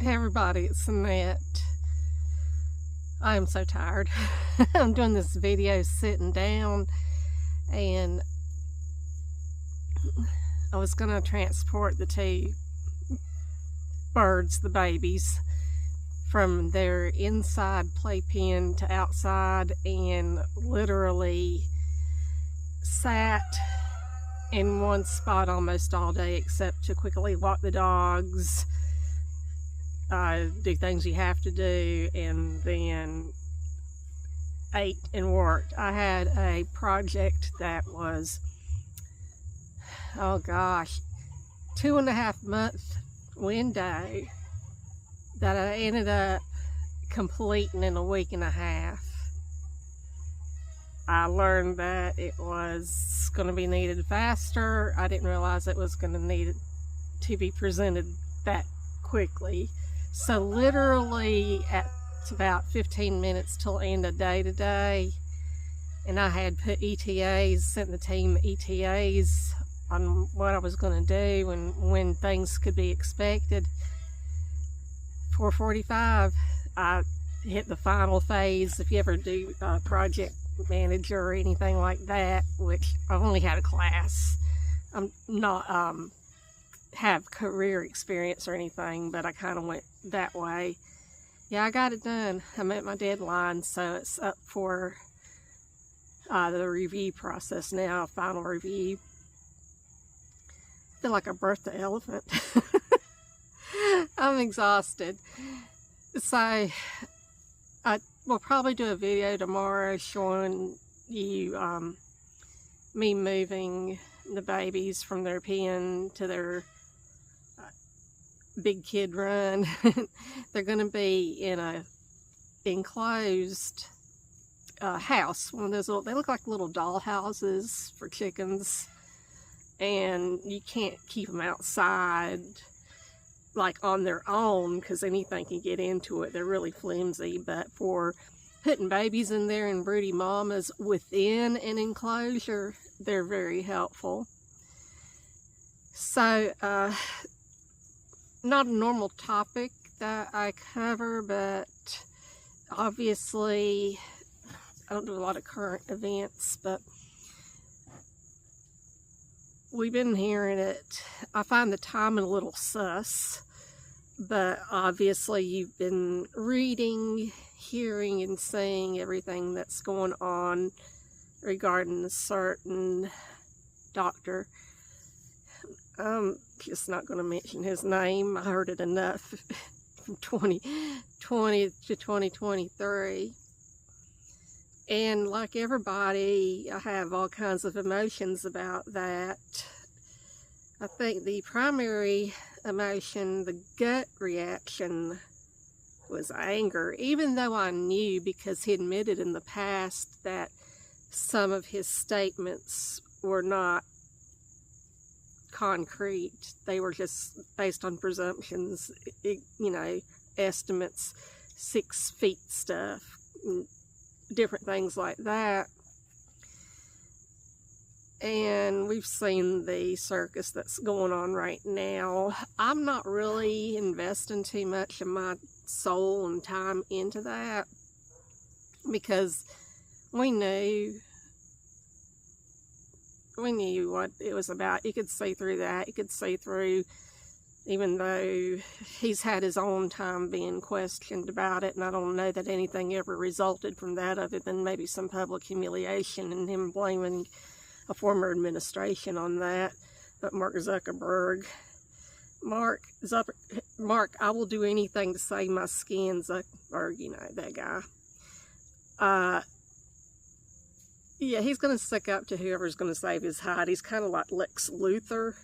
Hey everybody, it's Annette. I am so tired. I'm doing this video sitting down, and I was going to transport the two birds, the babies, from their inside playpen to outside, and literally sat in one spot almost all day except to quickly walk the dogs, do things you have to do, and then ate and worked. I had a project that was, oh gosh, 2.5 month window that I ended up completing in a week and a half. I learned that it was going to be needed faster. I didn't realize it was going to need to be presented that quickly. So literally at about 15 minutes till end of day today, and I had put ETAs, sent the team ETAs on what I was going to do and when things could be expected. 4:45, I hit the final phase. If you ever do project manager or anything like that, which I've only had a class, I'm not have career experience or anything, but I kind of went that way. Yeah, I got it done. I met my deadline, so it's up for the review process now, final review. I feel like I birthed the elephant. I'm exhausted. So I will probably do a video tomorrow showing you me moving the babies from their pen to their big kid run. They're going to be in a enclosed house, one of those little, they look like little doll houses for chickens, and you can't keep them outside like on their own because anything can get into it. They're really flimsy, but for putting babies in there and broody mamas within an enclosure, they're very helpful. So not a normal topic that I cover, but obviously I don't do a lot of current events, but we've been hearing it. I find the timing a little sus, but obviously you've been reading, hearing, and seeing everything that's going on regarding a certain doctor. I'm just not going to mention his name. I heard it enough from 2020 to 2023. And like everybody, I have all kinds of emotions about that. I think the primary emotion, the gut reaction, was anger, even though I knew, because he admitted in the past that some of his statements were not concrete. They were just based on presumptions, you know, estimates, 6 feet stuff, different things like that. And we've seen the circus that's going on right now. I'm not really investing too much of my soul and time into that because we knew what it was about. You could see through that. You could see through, even though he's had his own time being questioned about it, and I don't know that anything ever resulted from that other than maybe some public humiliation and him blaming a former administration on that. But Mark, I will do anything to save my skin, Zuckerberg, you know, that guy. Yeah, he's going to stick up to whoever's going to save his hide. He's kind of like Lex Luthor.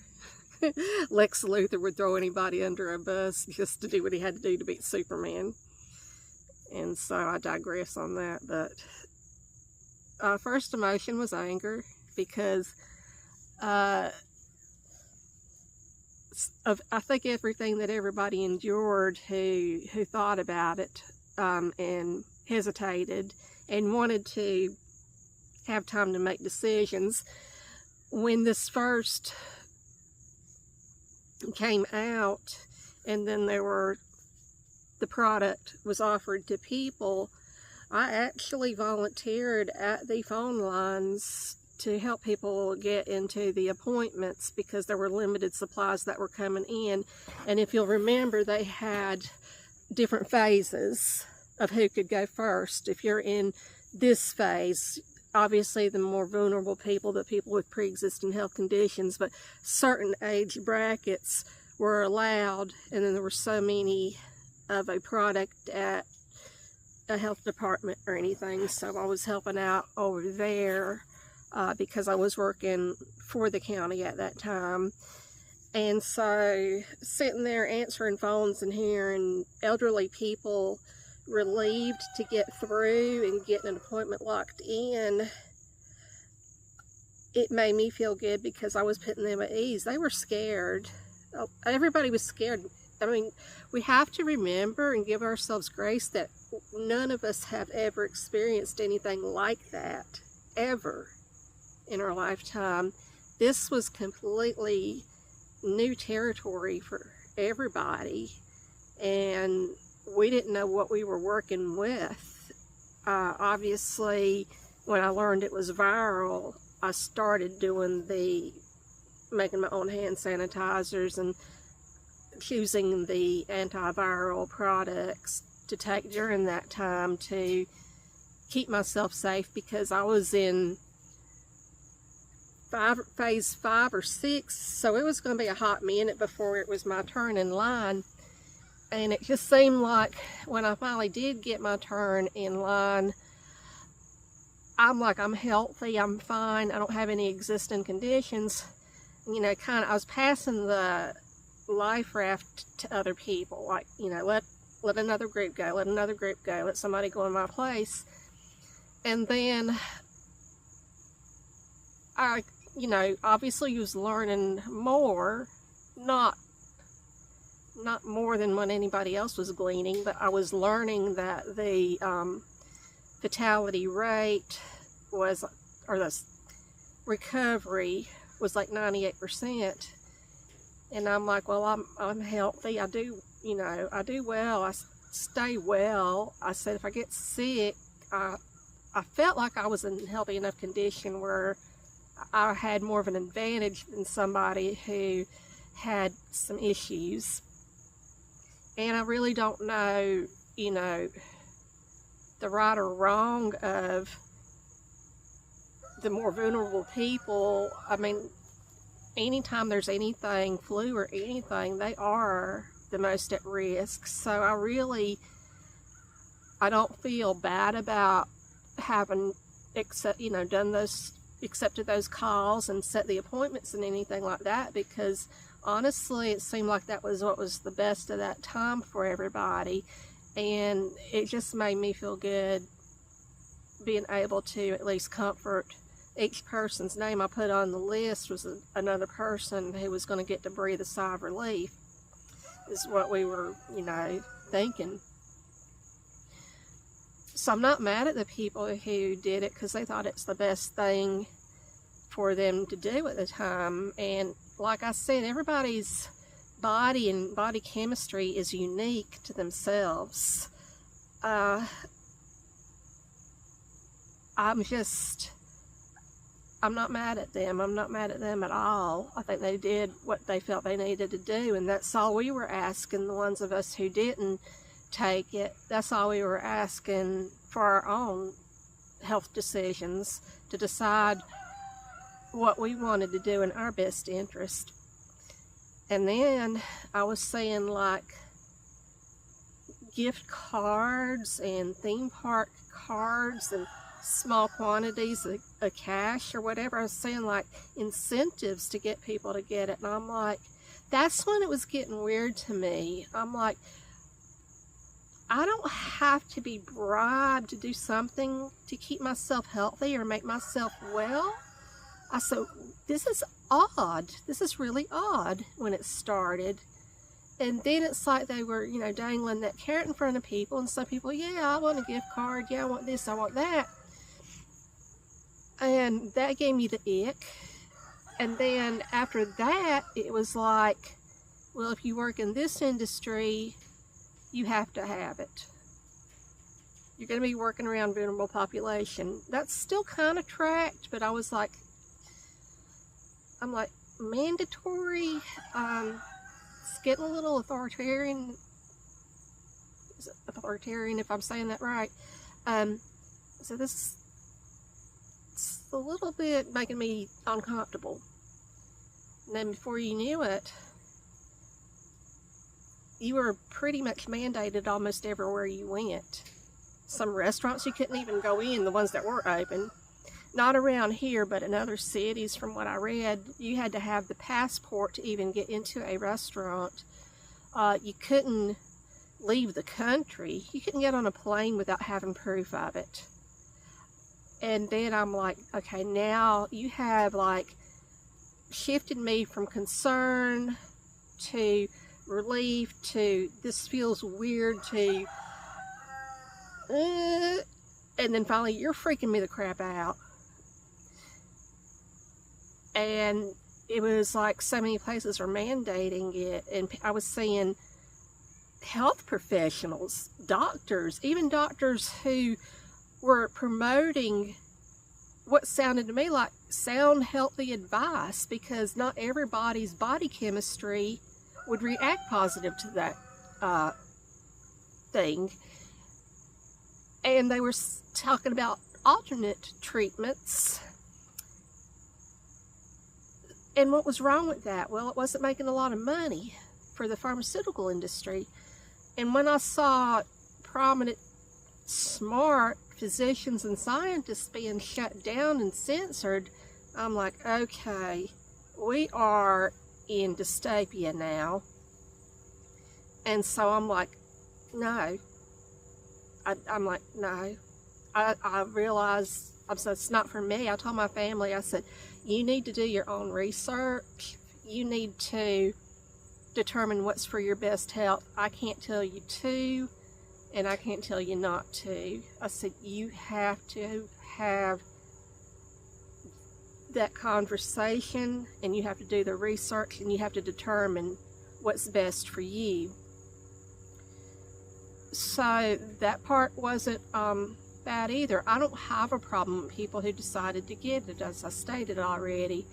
Lex Luthor would throw anybody under a bus just to do what he had to do to beat Superman. And so I digress on that. But first emotion was anger because I think everything that everybody endured who thought about it and hesitated and wanted to have time to make decisions. When this first came out, and then there were the product was offered to people, I actually volunteered at the phone lines to help people get into the appointments because there were limited supplies that were coming in. And if you'll remember, they had different phases of who could go first. If you're in this phase, obviously the more vulnerable people, the people with pre-existing health conditions, but certain age brackets were allowed, and then there were so many of a product at a health department or anything, so I was helping out over there because I was working for the county at that time. And so sitting there answering phones and hearing elderly people relieved to get through and getting an appointment locked in, it made me feel good because I was putting them at ease. They were scared. Everybody was scared. I mean, we have to remember and give ourselves grace that none of us have ever experienced anything like that, ever, in our lifetime. This was completely new territory for everybody, and we didn't know what we were working with. Obviously, when I learned it was viral, I started doing making my own hand sanitizers and choosing the antiviral products to take during that time to keep myself safe, because I was in phase 5 or 6, so it was going to be a hot minute before it was my turn in line. And it just seemed like when I finally did get my turn in line, I'm like, I'm healthy, I'm fine, I don't have any existing conditions. You know, I was passing the life raft to other people, like, you know, let another group go, let another group go, let somebody go in my place. And then I, you know, obviously was learning more, not more than what anybody else was gleaning, but I was learning that the fatality rate was, or the recovery was like 98%. And I'm like, well, I'm healthy. I do, you know, I do well. I stay well. I said, if I get sick, I felt like I was in healthy enough condition where I had more of an advantage than somebody who had some issues. And I really don't know, you know, the right or wrong of the more vulnerable people. I mean, anytime there's anything, flu or anything, they are the most at risk. So I don't feel bad about having accepted those calls and set the appointments and anything like that, because honestly it seemed like that was what was the best of that time for everybody. And it just made me feel good being able to at least comfort each person's name I put on the list was another person who was going to get to breathe a sigh of relief, is what we were, you know, thinking. So I'm not mad at the people who did it, because they thought it's the best thing for them to do at the time. And like I said, everybody's body and body chemistry is unique to themselves. I'm not mad at them. I'm not mad at them at all. I think they did what they felt they needed to do, and that's all we were asking, the ones of us who didn't take it. That's all we were asking for our own health decisions, to decide what we wanted to do in our best interest. And then I was seeing like gift cards and theme park cards and small quantities of cash or whatever. I was seeing like incentives to get people to get it, and I'm like, that's when it was getting weird to me. I'm like, I don't have to be bribed to do something to keep myself healthy or make myself well. I said, this is odd. This is really odd when it started. And then it's like they were, you know, dangling that carrot in front of people, and some people, yeah, I want a gift card, yeah, I want this, I want that. And that gave me the ick. And then after that, it was like, well, if you work in this industry, you have to have it. You're going to be working around vulnerable population. That's still kind of tracked, but I'm like, mandatory? It's getting a little authoritarian. Is it authoritarian, if I'm saying that right? So this is a little bit making me uncomfortable. And then before you knew it, you were pretty much mandated almost everywhere you went. Some restaurants you couldn't even go in, the ones that were open. Not around here, but in other cities, from what I read, you had to have the passport to even get into a restaurant. You couldn't leave the country. You couldn't get on a plane without having proof of it. And then I'm like, okay, now you have like shifted me from concern to relief to this feels weird to and then finally you're freaking me the crap out. And it was like so many places are mandating it, and I was seeing health professionals, doctors, even doctors who were promoting what sounded to me like sound healthy advice, because not everybody's body chemistry would react positive to that thing. And they were talking about alternate treatments. And what was wrong with that? Well, it wasn't making a lot of money for the pharmaceutical industry. And when I saw prominent, smart physicians and scientists being shut down and censored, I'm like, okay, we are in dystopia now. And so I'm like, no. I'm like, no. I realized, it's not for me. I told my family, I said, you need to do your own research. You need to determine what's for your best health. I can't tell you to, and I can't tell you not to. I said, you have to have that conversation, and you have to do the research, and you have to determine what's best for you. So that part wasn't bad either. I don't have a problem with people who decided to get it, as I stated already.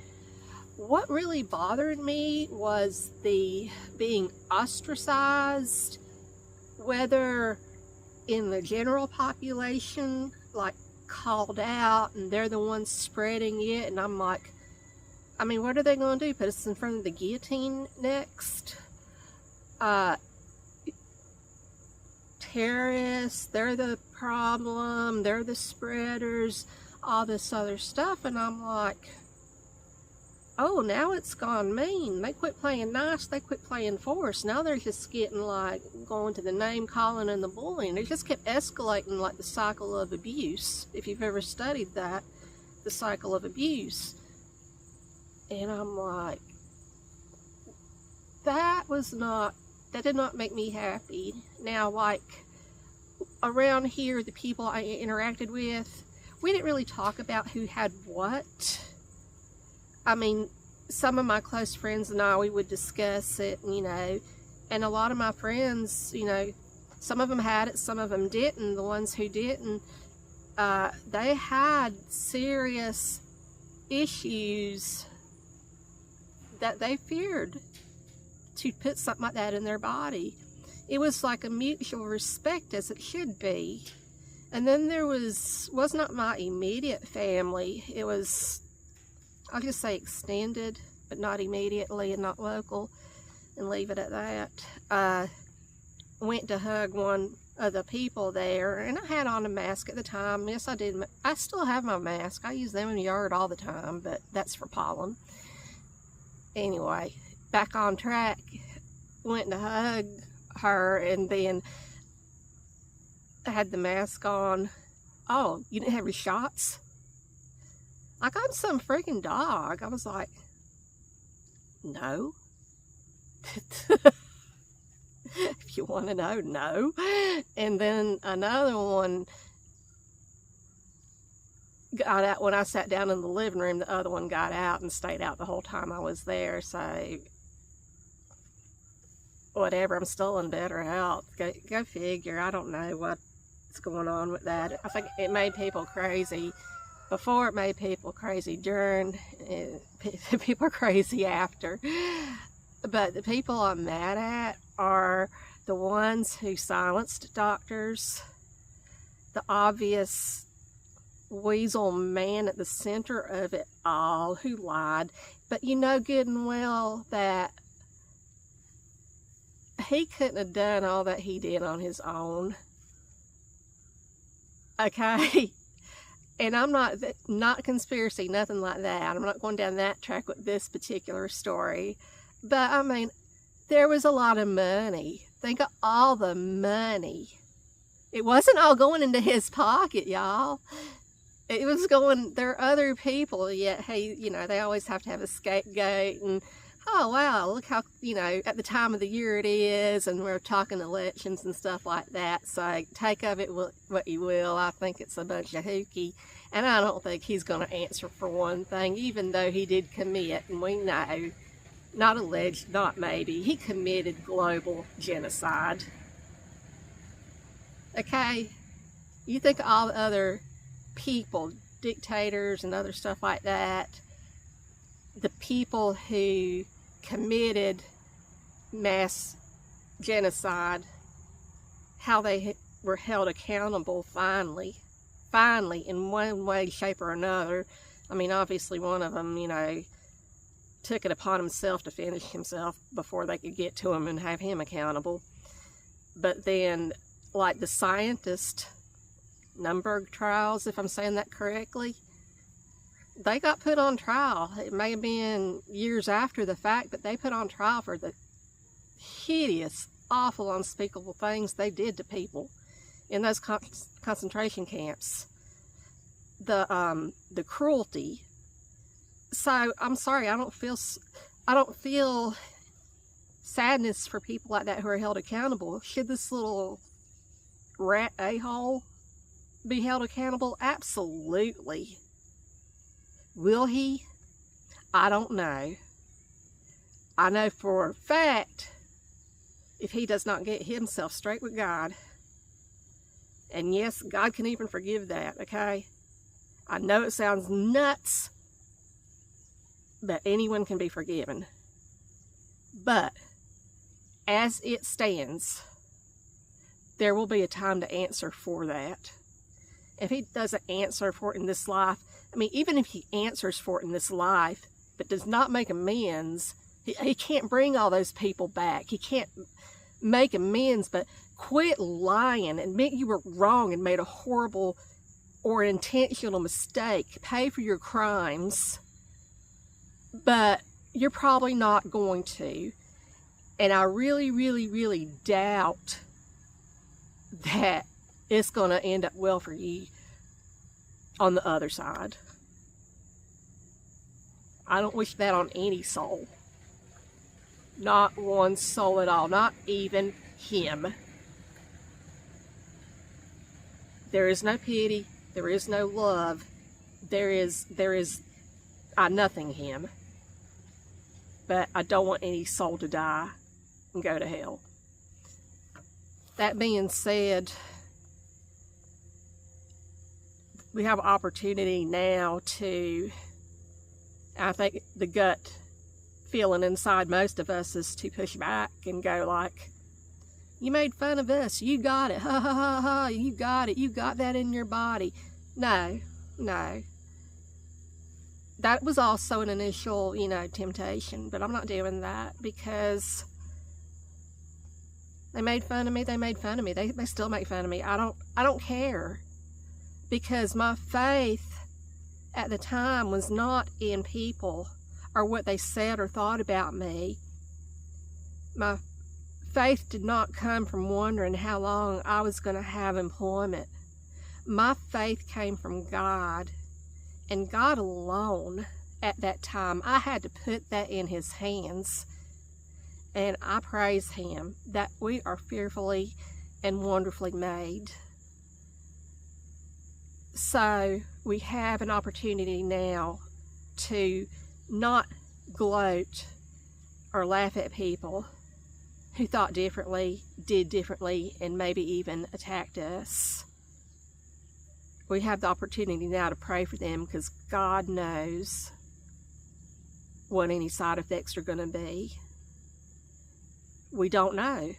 What really bothered me was the being ostracized, whether in the general population, like called out, and they're the ones spreading it, and I'm like, I mean, what are they going to do? Put us in front of the guillotine next? Terrorists, they're the problem, they're the spreaders, all this other stuff, and I'm like, oh, now it's gone mean. They quit playing nice, they quit playing force. Now they're just getting like, going to the name calling and the bullying. It just kept escalating like the cycle of abuse. If you've ever studied that, the cycle of abuse. And I'm like, that did not make me happy. Now, like, around here, the people I interacted with, we didn't really talk about who had what. I mean, some of my close friends and I, we would discuss it, you know, and a lot of my friends, you know, some of them had it, some of them didn't. The ones who didn't, they had serious issues that they feared to put something like that in their body. It was like a mutual respect, as it should be. And then there was not my immediate family. It was, I'll just say extended, but not immediately and not local, and leave it at that. Went to hug one of the people there, and I had on a mask at the time. Yes, I did. I still have my mask. I use them in the yard all the time, but that's for pollen. Anyway, back on track. Went to hug her, and then I had the mask on. Oh, you didn't have your shots? Like, I'm some freaking dog. I was like, no. If you want to know, no. And then another one got out when I sat down in the living room. The other one got out and stayed out the whole time I was there. So whatever, I'm still in better health. Go figure. I don't know what's going on with that. I think it made people crazy before, it made people crazy during, people are crazy after. But the people I'm mad at are the ones who silenced doctors, the obvious weasel man at the center of it all who lied. But you know good and well that he couldn't have done all that he did on his own. Okay? And I'm not conspiracy, nothing like that. I'm not going down that track with this particular story. But, I mean, there was a lot of money. Think of all the money. It wasn't all going into his pocket, y'all. It was going, there are other people, yet, hey, you know, they always have to have a scapegoat. And, oh, wow, look how, you know, at the time of the year it is, and we're talking elections and stuff like that. So take of it what you will. I think it's a bunch of hooky. And I don't think he's going to answer for one thing, even though he did commit, and we know, not alleged, not maybe, he committed global genocide. Okay? You think of all the other people, dictators and other stuff like that, the people who committed mass genocide, how they were held accountable finally in one way, shape or another. I mean, obviously one of them, you know, took it upon himself to finish himself before they could get to him and have him accountable. But then, like the scientist, Nuremberg trials, if I'm saying that correctly, they got put on trial. It may have been years after the fact, but they put on trial for the hideous, awful, unspeakable things they did to people in those concentration camps. The cruelty. So I'm sorry, I don't feel sadness for people like that who are held accountable. Should this little rat a-hole be held accountable? Absolutely. Will he? I don't know. I know for a fact, if he does not get himself straight with God, and yes, God can even forgive that, okay? I know it sounds nuts, but anyone can be forgiven. But as it stands, there will be a time to answer for that. If he doesn't answer for it in this life, I mean, even if he answers for it in this life, but does not make amends, he can't bring all those people back. He can't make amends, but quit lying, admit you were wrong and made a horrible or intentional mistake. Pay for your crimes, but you're probably not going to. And I really, really, really doubt that it's going to end up well for you on the other side. I don't wish that on any soul. Not one soul at all. Not even him. There is no pity. There is no love. There is nothing him. But I don't want any soul to die and go to hell. That being said, we have opportunity now to, I think the gut feeling inside most of us is to push back and go like, you made fun of us, you got it, ha ha ha ha, you got it, you got that in your body. No. That was also an initial, temptation, but I'm not doing that because they made fun of me, they still make fun of me. I don't care, because my faith at the time was not in people or what they said or thought about me. My faith did not come from wondering how long I was going to have employment. My faith came from God, and God alone at that time. I had to put that in His hands, and I praise Him that we are fearfully and wonderfully made. So we have an opportunity now to not gloat or laugh at people who thought differently, did differently, and maybe even attacked us. We have the opportunity now to pray for them, because God knows what any side effects are going to be. We don't know.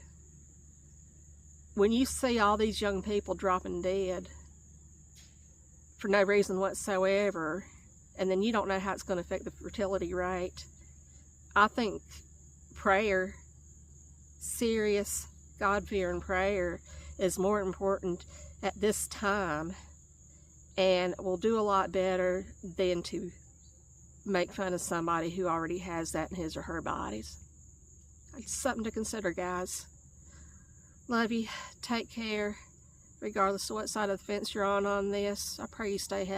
When you see all these young people dropping dead for no reason whatsoever, and then you don't know how it's going to affect the fertility rate, I think prayer, serious God-fearing prayer, is more important at this time, and will do a lot better than to make fun of somebody who already has that in his or her bodies. It's something to consider, guys. Love you. Take care, regardless of what side of the fence you're on this. I pray you stay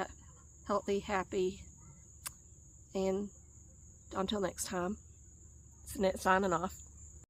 healthy, happy, and until next time, it's Annette signing off.